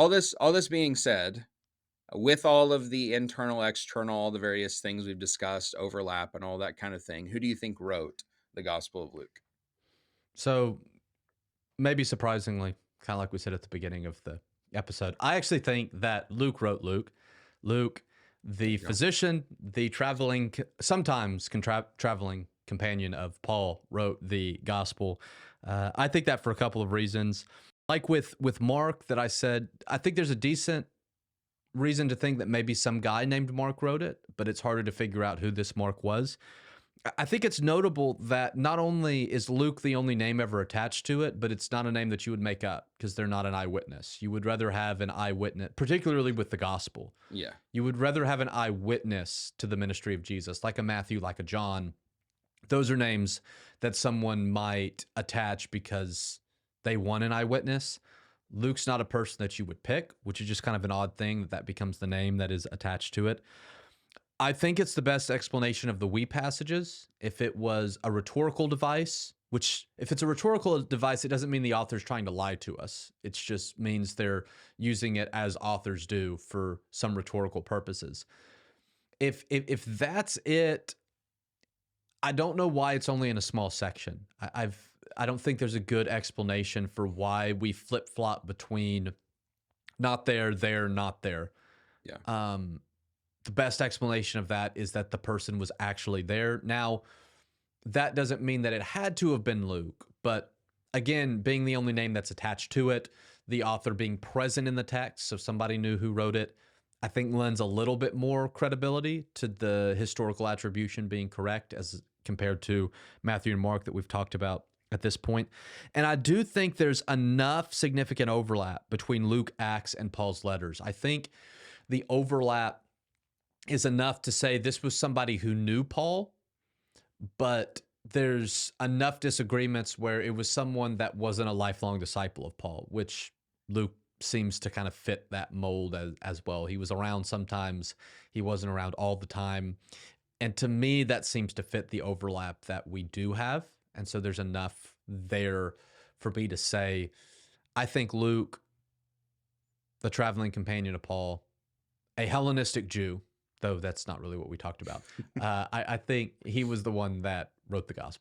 all this being said, with all of the internal, external, all the various things we've discussed, overlap and all that kind of thing, who do you think wrote the Gospel of Luke? So maybe surprisingly, kind of like we said at the beginning of the episode, I actually think that Luke wrote Luke. Luke, There the you go. physician, the sometimes traveling companion of Paul, wrote the gospel. I think that for a couple of reasons. Like with Mark, that I said, I think there's a decent reason to think that maybe some guy named Mark wrote it, but it's harder to figure out who this Mark was. I think it's notable that not only is Luke the only name ever attached to it, but it's not a name that you would make up because they're not an eyewitness. You would rather have an eyewitness, particularly with the gospel. Yeah. You would rather have an eyewitness to the ministry of Jesus, like a Matthew, like a John. Those are names that someone might attach because they want an eyewitness. Luke's not a person that you would pick, which is just kind of an odd thing that becomes the name that is attached to it. I think it's the best explanation of the we passages. If it was a rhetorical device, which if it's a rhetorical device, it doesn't mean the author's trying to lie to us. It just means they're using it as authors do for some rhetorical purposes. If that's it, I don't know why it's only in a small section. I don't think there's a good explanation for why we flip flop between not there, there, not there. Yeah. The best explanation of that is that the person was actually there. Now, that doesn't mean that it had to have been Luke, but again, being the only name that's attached to it, the author being present in the text, so somebody knew who wrote it, I think lends a little bit more credibility to the historical attribution being correct as compared to Matthew and Mark that we've talked about at this point. And I do think there's enough significant overlap between Luke, Acts, and Paul's letters. I think the overlap is enough to say this was somebody who knew Paul, but there's enough disagreements where it was someone that wasn't a lifelong disciple of Paul, which Luke seems to kind of fit that mold as well. He was around sometimes, he wasn't around all the time. And to me, that seems to fit the overlap that we do have. And so there's enough there for me to say, I think Luke, the traveling companion of Paul, a Hellenistic Jew, though that's not really what we talked about. I think he was the one that wrote the gospel.